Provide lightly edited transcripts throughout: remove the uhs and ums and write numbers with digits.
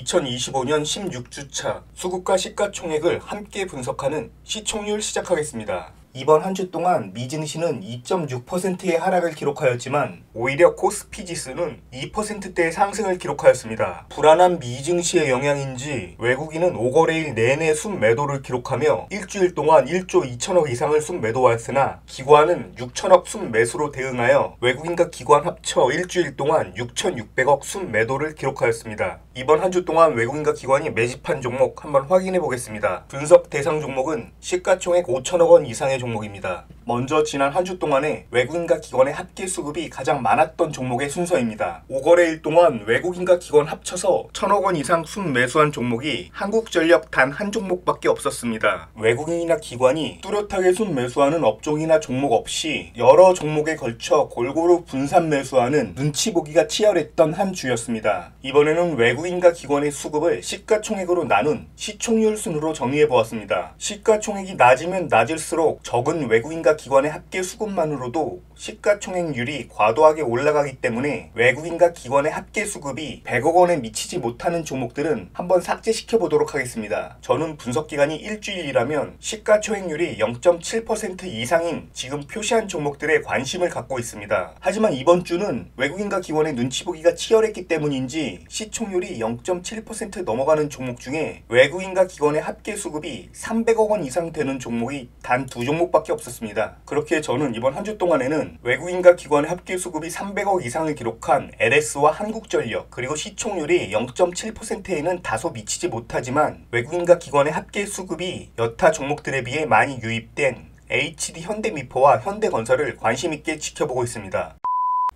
2025년 16주차 수급과 시가총액을 함께 분석하는 시총률 시작하겠습니다. 이번 한 주 동안 미증시는 2.6%의 하락을 기록하였지만 오히려 코스피 지수는 2%대의 상승을 기록하였습니다. 불안한 미증시의 영향인지 외국인은 5거래일 내내 순매도를 기록하며 일주일 동안 1조 2천억 이상을 순매도하였으나 기관은 6천억 순매수로 대응하여 외국인과 기관 합쳐 일주일 동안 6,600억 순매도를 기록하였습니다. 이번 한 주 동안 외국인과 기관이 매집한 종목 한번 확인해 보겠습니다. 분석 대상 종목은 시가총액 5천억 원 이상의 종목입니다. 먼저 지난 한 주 동안에 외국인과 기관의 합계 수급이 가장 많았던 종목의 순서입니다. 5거래일 동안 외국인과 기관 합쳐서 1,000억 원 이상 순매수한 종목이 한국전력 단 한 종목밖에 없었습니다. 외국인이나 기관이 뚜렷하게 순매수하는 업종이나 종목 없이 여러 종목에 걸쳐 골고루 분산 매수하는 눈치 보기가 치열했던 한 주였습니다. 이번에는 외국인과 기관의 수급을 시가총액으로 나눈 시총률 순으로 정리해 보았습니다. 시가총액이 낮으면 낮을수록 적은 외국인과 기관의 합계 수급만으로도 시가총액률이 과도하게 올라가기 때문에 외국인과 기관의 합계 수급이 100억 원에 미치지 못하는 종목들은 한번 삭제시켜 보도록 하겠습니다. 저는 분석기간이 일주일이라면 시가총액률이 0.7% 이상인 지금 표시한 종목들에 관심을 갖고 있습니다. 하지만 이번 주는 외국인과 기관의 눈치 보기가 치열했기 때문인지 시총률이 0.7% 넘어가는 종목 중에 외국인과 기관의 합계 수급이 300억 원 이상 되는 종목이 단 2종목밖에 없었습니다. 그렇게 저는 이번 한 주 동안에는 외국인과 기관의 합계 수급이 300억 이상을 기록한 LS와 한국전력 그리고 시총률이 0.7%에는 다소 미치지 못하지만 외국인과 기관의 합계 수급이 여타 종목들에 비해 많이 유입된 HD 현대미포와 현대건설을 관심있게 지켜보고 있습니다.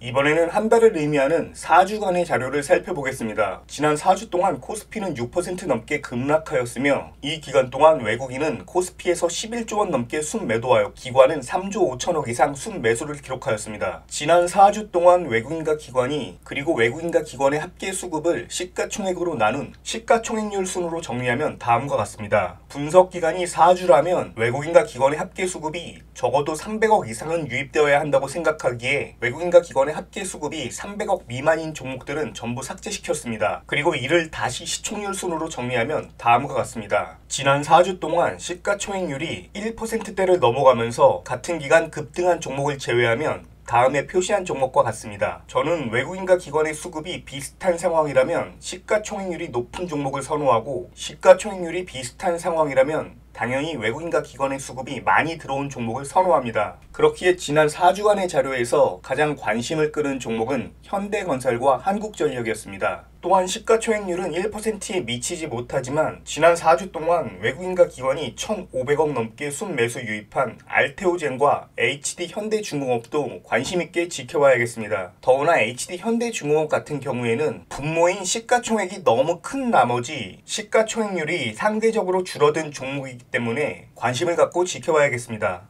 이번에는 한 달을 의미하는 4주간의 자료를 살펴보겠습니다. 지난 4주 동안 코스피는 6% 넘게 급락하였으며 이 기간 동안 외국인은 코스피에서 11조 원 넘게 순매도하여 기관은 3조 5천억 이상 순매수를 기록하였습니다. 지난 4주 동안 외국인과 기관이 그리고 외국인과 기관의 합계 수급을 시가총액으로 나눈 시가총액률 순으로 정리하면 다음과 같습니다. 분석기간이 4주라면 외국인과 기관의 합계 수급이 적어도 300억 이상은 유입되어야 한다고 생각하기에 외국인과 기관의 합계 수급이 300억 미만인 종목들은 전부 삭제시켰습니다. 그리고 이를 다시 시총률 순으로 정리하면 다음과 같습니다. 지난 4주 동안 시가총액률이 1%대를 넘어가면서 같은 기간 급등한 종목을 제외하면 다음에 표시한 종목과 같습니다. 저는 외국인과 기관의 수급이 비슷한 상황이라면 시가총액률이 높은 종목을 선호하고 시가총액률이 비슷한 상황이라면 당연히 외국인과 기관의 수급이 많이 들어온 종목을 선호합니다. 그렇기에 지난 4주간의 자료에서 가장 관심을 끄는 종목은 현대건설과 한국전력이었습니다. 또한 시가총액률은 1%에 미치지 못하지만 지난 4주 동안 외국인과 기관이 1,500억 넘게 순매수 유입한 알테오젠과 HD 현대중공업도 관심있게 지켜봐야겠습니다. 더구나 HD 현대중공업 같은 경우에는 분모인 시가총액이 너무 큰 나머지 시가총액률이 상대적으로 줄어든 종목이기 때문에 관심을 갖고 지켜봐야겠습니다.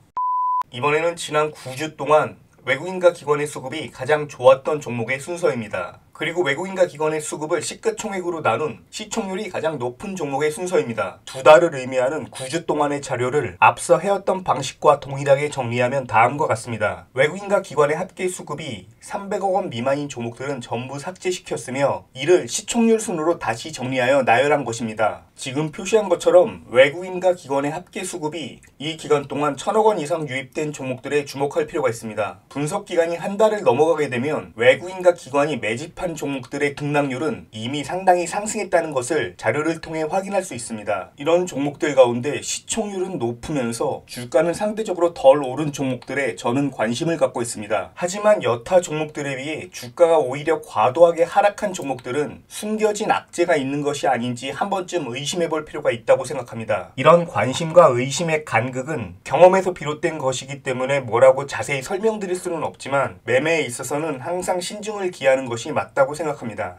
이번에는 지난 9주 동안 외국인과 기관의 수급이 가장 좋았던 종목의 순서입니다. 그리고 외국인과 기관의 수급을 시가총액으로 나눈 시총률이 가장 높은 종목의 순서입니다. 두 달을 의미하는 9주 동안의 자료를 앞서 해왔던 방식과 동일하게 정리하면 다음과 같습니다. 외국인과 기관의 합계 수급이 300억 원 미만인 종목들은 전부 삭제시켰으며 이를 시총률 순으로 다시 정리하여 나열한 것입니다. 지금 표시한 것처럼 외국인과 기관의 합계 수급이 이 기간 동안 1,000억 원 이상 유입된 종목들에 주목할 필요가 있습니다. 분석 기간이 한 달을 넘어가게 되면 외국인과 기관이 매집한 종목들의 등락률은 이미 상당히 상승했다는 것을 자료를 통해 확인할 수 있습니다. 이런 종목들 가운데 시총률은 높으면서 주가는 상대적으로 덜 오른 종목들에 저는 관심을 갖고 있습니다. 하지만 여타 종목들에 비해 주가가 오히려 과도하게 하락한 종목들은 숨겨진 악재가 있는 것이 아닌지 한 번쯤 의심해 볼 필요가 있다고 생각합니다. 이런 관심과 의심의 간극은 경험에서 비롯된 것이기 때문에 뭐라고 자세히 설명드릴 수는 없지만 매매에 있어서는 항상 신중을 기하는 것이 맞다고 생각합니다.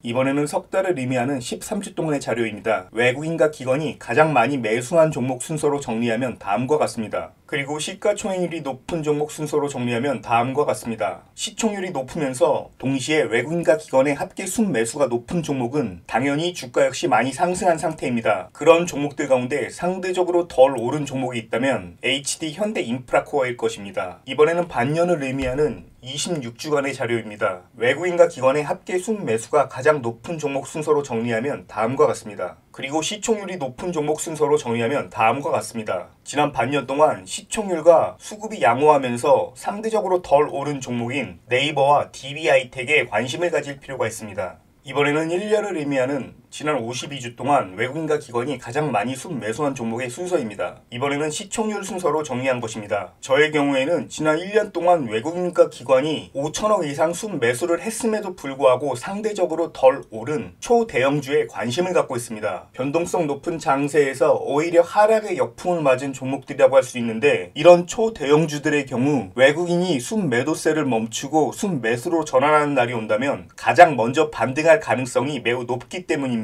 이번에는 석 달을 의미하는 13주 동안의 자료입니다. 외국인과 기관이 가장 많이 매수한 종목 순서로 정리하면 다음과 같습니다. 그리고 시가총액률이 높은 종목 순서로 정리하면 다음과 같습니다. 시총률이 높으면서 동시에 외국인과 기관의 합계 순매수가 높은 종목은 당연히 주가 역시 많이 상승한 상태입니다. 그런 종목들 가운데 상대적으로 덜 오른 종목이 있다면 HD 현대인프라코어일 것입니다. 이번에는 반년을 의미하는 26주간의 자료입니다. 외국인과 기관의 합계 순매수가 가장 높은 종목 순서로 정리하면 다음과 같습니다. 그리고 시총률이 높은 종목 순서로 정리하면 다음과 같습니다. 지난 반년 동안 시총률과 수급이 양호하면서 상대적으로 덜 오른 종목인 네이버와 DB하이텍에 관심을 가질 필요가 있습니다. 이번에는 1년을 의미하는 지난 52주 동안 외국인과 기관이 가장 많이 순매수한 종목의 순서입니다. 이번에는 시총률 순서로 정리한 것입니다. 저의 경우에는 지난 1년 동안 외국인과 기관이 5천억 이상 순매수를 했음에도 불구하고 상대적으로 덜 오른 초대형주에 관심을 갖고 있습니다. 변동성 높은 장세에서 오히려 하락의 역풍을 맞은 종목들이라고 할 수 있는데, 이런 초대형주들의 경우 외국인이 순매도세를 멈추고 순매수로 전환하는 날이 온다면 가장 먼저 반등할 가능성이 매우 높기 때문입니다.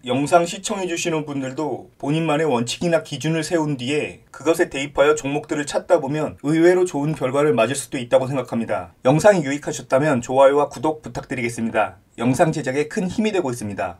영상 시청해주시는 분들도 본인만의 원칙이나 기준을 세운 뒤에 그것에 대입하여 종목들을 찾다 보면 의외로 좋은 결과를 맞을 수도 있다고 생각합니다. 영상이 유익하셨다면 좋아요와 구독 부탁드리겠습니다. 영상 제작에 큰 힘이 되고 있습니다.